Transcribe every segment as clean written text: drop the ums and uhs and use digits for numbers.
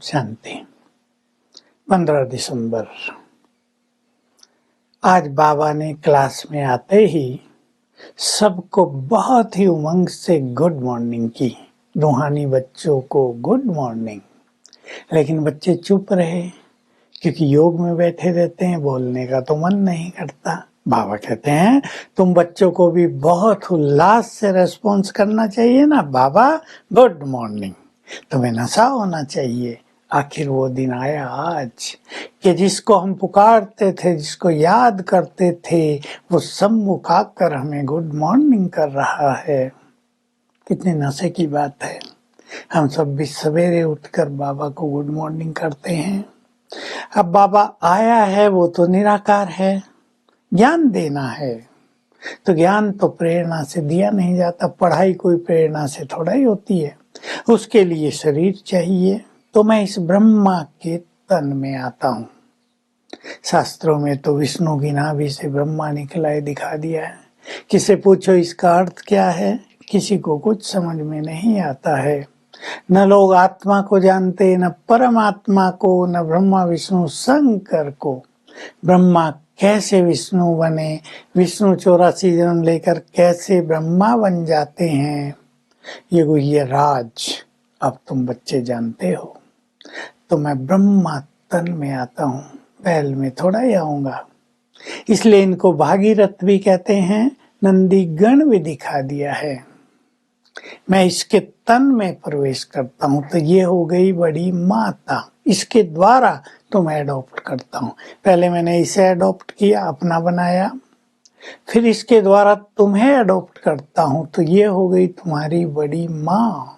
शांति। 15 दिसंबर। आज बाबा ने क्लास में आते ही सबको बहुत ही उमंग से गुड मॉर्निंग की। रूहानी बच्चों को गुड मॉर्निंग। लेकिन बच्चे चुप रहे क्योंकि योग में बैठे रहते हैं, बोलने का तो मन नहीं करता। बाबा कहते हैं तुम बच्चों को भी बहुत उल्लास से रेस्पॉन्स करना चाहिए ना। बाबा गुड मॉर्निंग, तुम्हें नशा होना चाहिए। आखिर वो दिन आया आज कि जिसको हम पुकारते थे, जिसको याद करते थे, वो सम्मुख आकर हमें गुड मॉर्निंग कर रहा है। कितने नशे की बात है। हम सब भी सवेरे उठकर बाबा को गुड मॉर्निंग करते हैं। अब बाबा आया है, वो तो निराकार है, ज्ञान देना है। तो ज्ञान तो प्रेरणा से दिया नहीं जाता। पढ़ाई कोई प्रेरणा से थोड़ा ही होती है, उसके लिए शरीर चाहिए। तो मैं इस ब्रह्मा के तन में आता हूँ। शास्त्रों में तो विष्णु की नाभि से ब्रह्मा निकला है, दिखा दिया है। किसे पूछो इसका अर्थ क्या है, किसी को कुछ समझ में नहीं आता है। न लोग आत्मा को जानते, न परमात्मा को, न ब्रह्मा विष्णु शंकर को। ब्रह्मा कैसे विष्णु बने, विष्णु 84 जन्म लेकर कैसे ब्रह्मा बन जाते हैं, ये राज अब तुम बच्चे जानते हो। तो मैं ब्रह्मा तन में आता हूँ, बैल में थोड़ा ही आऊंगा। इसलिए इनको भागीरथ भी कहते हैं। नंदी गण भी दिखा दिया है। मैं इसके तन में प्रवेश करता हूँ तो ये हो गई बड़ी माता। इसके द्वारा तो मैं अडॉप्ट करता हूँ। पहले मैंने इसे अडॉप्ट किया, अपना बनाया, फिर इसके द्वारा तुम्हें अडॉप्ट करता हूँ तो ये हो गई तुम्हारी बड़ी माँ।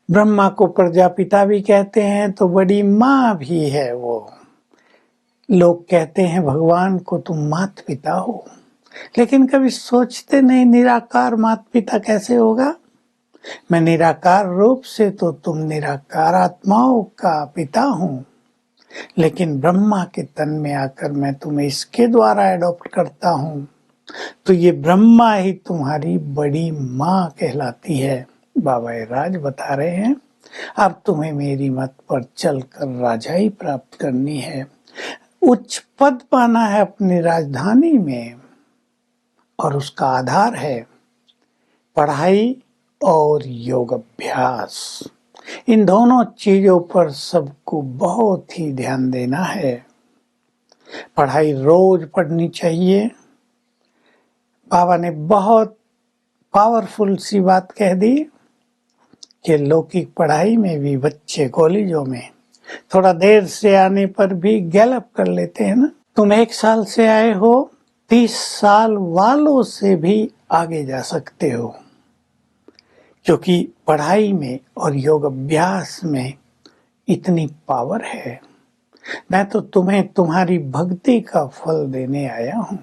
ब्रह्मा को प्रजापिता भी कहते हैं तो बड़ी माँ भी है वो। लोग कहते हैं भगवान को तुम माता पिता हो, लेकिन कभी सोचते नहीं निराकार माता पिता कैसे होगा। मैं निराकार रूप से तो तुम निराकार आत्माओं का पिता हूँ, लेकिन ब्रह्मा के तन में आकर मैं तुम्हें इसके द्वारा अडॉप्ट करता हूँ तो ये ब्रह्मा ही तुम्हारी बड़ी माँ कहलाती है। बाबा राज बता रहे हैं अब तुम्हें मेरी मत पर चलकर राजाई प्राप्त करनी है, उच्च पद पाना है अपनी राजधानी में, और उसका आधार है पढ़ाई और योग अभ्यास। इन दोनों चीजों पर सबको बहुत ही ध्यान देना है। पढ़ाई रोज पढ़नी चाहिए। बाबा ने बहुत पावरफुल सी बात कह दी कि लौकिक पढ़ाई में भी बच्चे कॉलेजों में थोड़ा देर से आने पर भी गैलप कर लेते हैं ना। तुम 1 साल से आए हो, 30 साल वालों से भी आगे जा सकते हो, क्योंकि पढ़ाई में और योग अभ्यास में इतनी पावर है। मैं तो तुम्हें तुम्हारी भक्ति का फल देने आया हूँ।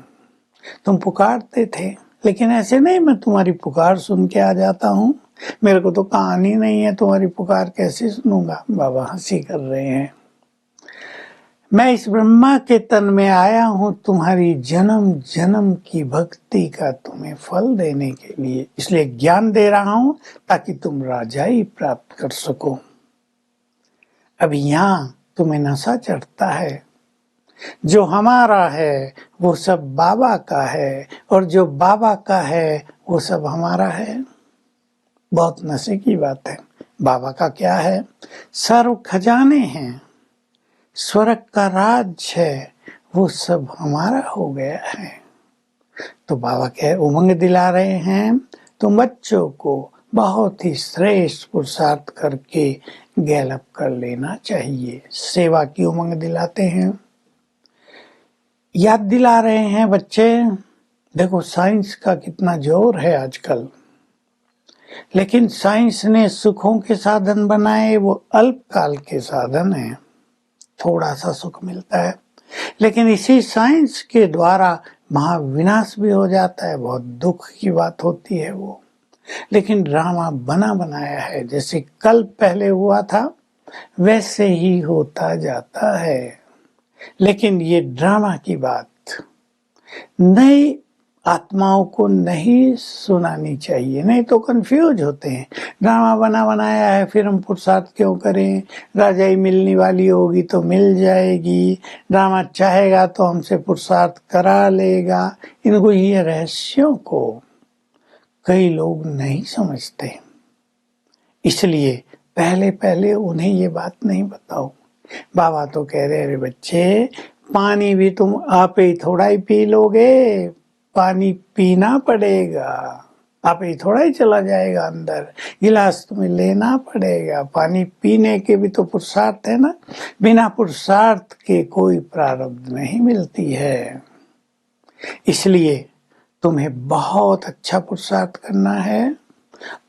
तुम पुकारते थे, लेकिन ऐसे नहीं मैं तुम्हारी पुकार सुन के आ जाता हूँ। मेरे को तो कहानी नहीं है, तुम्हारी पुकार कैसे सुनूंगा। बाबा हंसी कर रहे हैं। मैं इस ब्रह्मा के तन में आया हूँ तुम्हारी जन्म जन्म की भक्ति का तुम्हें फल देने के लिए। इसलिए ज्ञान दे रहा हूँ ताकि तुम राजाई प्राप्त कर सको। अब यहाँ तुम्हें नशा चढ़ता है। जो हमारा है वो सब बाबा का है, और जो बाबा का है वो सब हमारा है। बहुत नशे की बात है। बाबा का क्या है? सर्व खजाने हैं, स्वर्ग का राज है, वो सब हमारा हो गया है। तो बाबा क्या उमंग दिला रहे हैं, तुम बच्चों को बहुत ही श्रेष्ठ पुरुषार्थ करके गैलप कर लेना चाहिए। सेवा की उमंग दिलाते हैं, याद दिला रहे हैं बच्चे। देखो साइंस का कितना जोर है आजकल, लेकिन साइंस ने सुखों के साधन बनाए, वो अल्पकाल के साधन हैं। थोड़ा सा सुख मिलता है, लेकिन इसी साइंस के द्वारा महाविनाश भी हो जाता है। बहुत दुख की बात होती है वो। लेकिन ड्रामा बना बनाया है, जैसे कल पहले हुआ था वैसे ही होता जाता है। लेकिन ये ड्रामा की बात नहीं, आत्माओं को नहीं सुनानी चाहिए, नहीं तो कंफ्यूज होते हैं। ड्रामा बना बनाया है, फिर हम पुरुषार्थ क्यों करें? राजाई मिलने वाली होगी तो मिल जाएगी, ड्रामा चाहेगा तो हमसे पुरुषार्थ करा लेगा। इनको ये रहस्यों को कई लोग नहीं समझते, इसलिए पहले पहले उन्हें ये बात नहीं बताओ। बाबा तो कह रहे, अरे बच्चे, पानी भी तुम आप ही थोड़ा ही पी लोगे, पानी पीना पड़ेगा, आप ही थोड़ा ही चला जाएगा अंदर, गिलास तुम्हें लेना पड़ेगा। पानी पीने के भी तो पुरुषार्थ है ना, बिना पुरुषार्थ के कोई प्रारब्ध नहीं मिलती है। इसलिए तुम्हें बहुत अच्छा पुरुषार्थ करना है।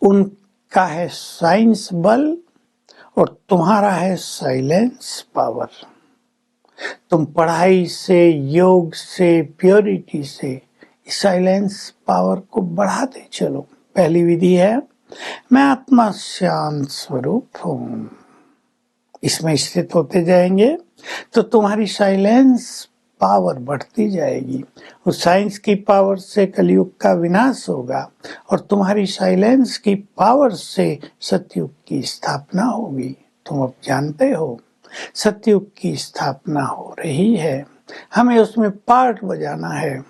उनका है साइंस बल और तुम्हारा है साइलेंस पावर। तुम पढ़ाई से, योग से, प्योरिटी से साइलेंस पावर को बढ़ाते चलो। पहली विधि है, मैं आत्मा शांत स्वरूप हूं। इसमें स्थित होते जाएंगे तो तुम्हारी साइलेंस पावर बढ़ती जाएगी। उस साइंस की पावर से कलयुग का विनाश होगा और तुम्हारी साइलेंस की पावर से सतयुग की स्थापना होगी। तुम अब जानते हो सतयुग की स्थापना हो रही है, हमें उसमें पार्ट बजाना है।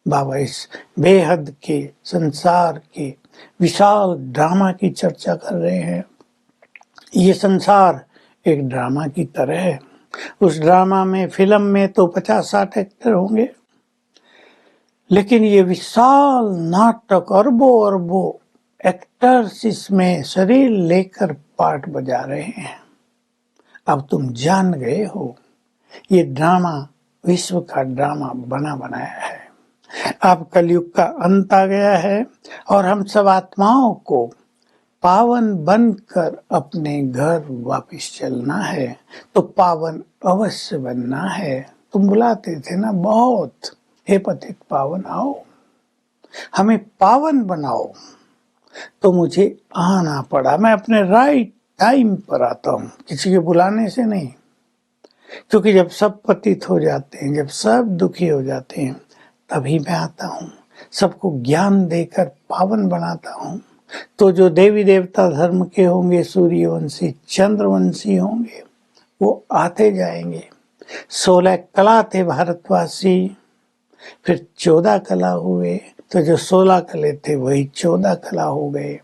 बाबा इस बेहद के संसार के विशाल ड्रामा की चर्चा कर रहे हैं। ये संसार एक ड्रामा की तरह है। उस ड्रामा में, फिल्म में तो 50-60 एक्टर होंगे, लेकिन ये विशाल नाटक अरबों अरबों एक्टर्स इसमें शरीर लेकर पार्ट बजा रहे हैं। अब तुम जान गए हो, ये ड्रामा विश्व का ड्रामा बना बनाया है। अब कलयुग का अंत आ गया है और हम सब आत्माओं को पावन बनकर अपने घर वापस चलना है। तो पावन अवश्य बनना है। तुम बुलाते थे ना बहुत, हे पतित पावन आओ, हमें पावन बनाओ। तो मुझे आना पड़ा। मैं अपने राइट टाइम पर आता हूँ, किसी के बुलाने से नहीं। क्योंकि जब सब पतित हो जाते हैं, जब सब दुखी हो जाते हैं, तभी मैं आता हूँ, सबको ज्ञान देकर पावन बनाता हूँ। तो जो देवी देवता धर्म के होंगे, सूर्यवंशी, चंद्रवंशी होंगे, वो आते जाएंगे। 16 कला थे भारतवासी, फिर 14 कला हुए, तो जो 16 कले थे वही 14 कला हो गए।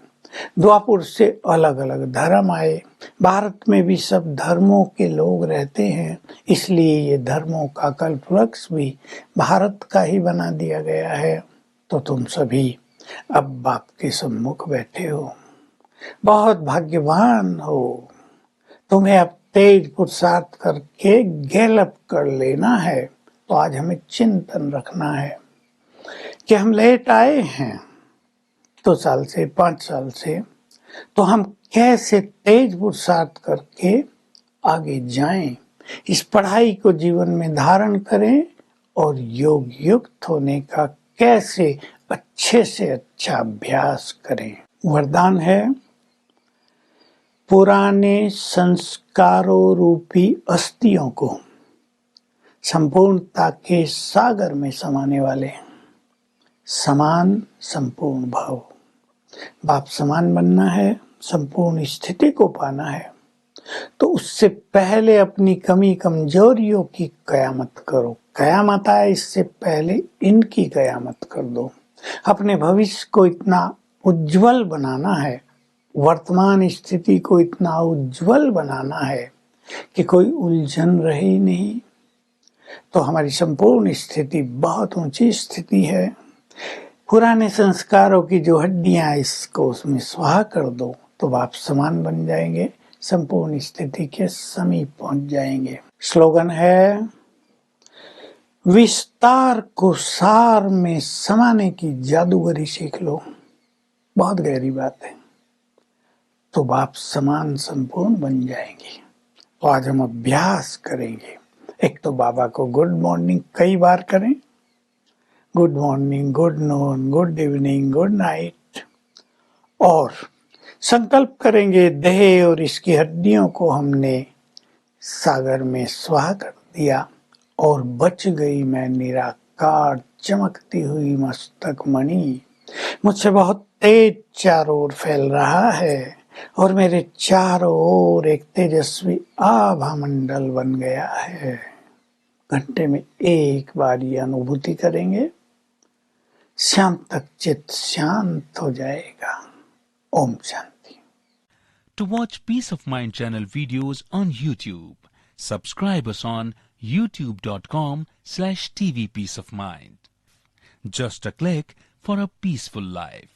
द्वापुर से अलग अलग धर्म आए। भारत में भी सब धर्मों के लोग रहते हैं, इसलिए ये धर्मों का कल्पवृक्ष भी भारत का ही बना दिया गया है। तो तुम सभी अब बाप के सम्मुख बैठे हो, बहुत भाग्यवान हो। तुम्हें अब तेज पुरुषार्थ करके गैलअप कर लेना है। तो आज हमें चिंतन रखना है कि हम लेट आए हैं 2 साल से, 5 साल से, तो हम कैसे तेज पुरुषार्थ करके आगे जाएं, इस पढ़ाई को जीवन में धारण करें और योग युक्त होने का कैसे अच्छे से अच्छा अभ्यास करें। वरदान है, पुराने संस्कारों रूपी अस्थियों को संपूर्णता के सागर में समाने वाले समान संपूर्ण भाव। बाप समान बनना है, संपूर्ण स्थिति को पाना है, तो उससे पहले अपनी कमी कमजोरियों की कयामत करो। कयामत आए इससे पहले इनकी कयामत कर दो। अपने भविष्य को इतना उज्जवल बनाना है, वर्तमान स्थिति को इतना उज्जवल बनाना है कि कोई उलझन रहे ही नहीं। तो हमारी संपूर्ण स्थिति बहुत ऊंची स्थिति है। पुराने संस्कारों की जो हड्डियां, इसको उसमें स्वाहा कर दो, तो आप समान बन जाएंगे, संपूर्ण स्थिति के समीप पहुंच जाएंगे। स्लोगन है, विस्तार को सार में समाने की जादूगरी सीख लो। बहुत गहरी बात है। तो आप समान संपूर्ण बन जाएंगे। तो आज हम अभ्यास करेंगे। एक तो बाबा को गुड मॉर्निंग कई बार करें, good morning, good noon, good evening, good night, और संकल्प करेंगे देह और इसकी हड्डियों को हमने सागर में स्वाहा कर दिया और बच गई मैं निराकार चमकती हुई मस्तक मणि मुझसे बहुत तेज चारों ओर फैल रहा है और मेरे चारों ओर एक तेजस्वी आभा मंडल बन गया है। घंटे में एक बार ये अनुभूति करेंगे, शाम तक चित्त शांत हो जाएगा। Om Shanti. To watch Peace of Mind channel videos on YouTube, subscribe us on youtube.com/tvpeaceofmind. Just a click for a peaceful life.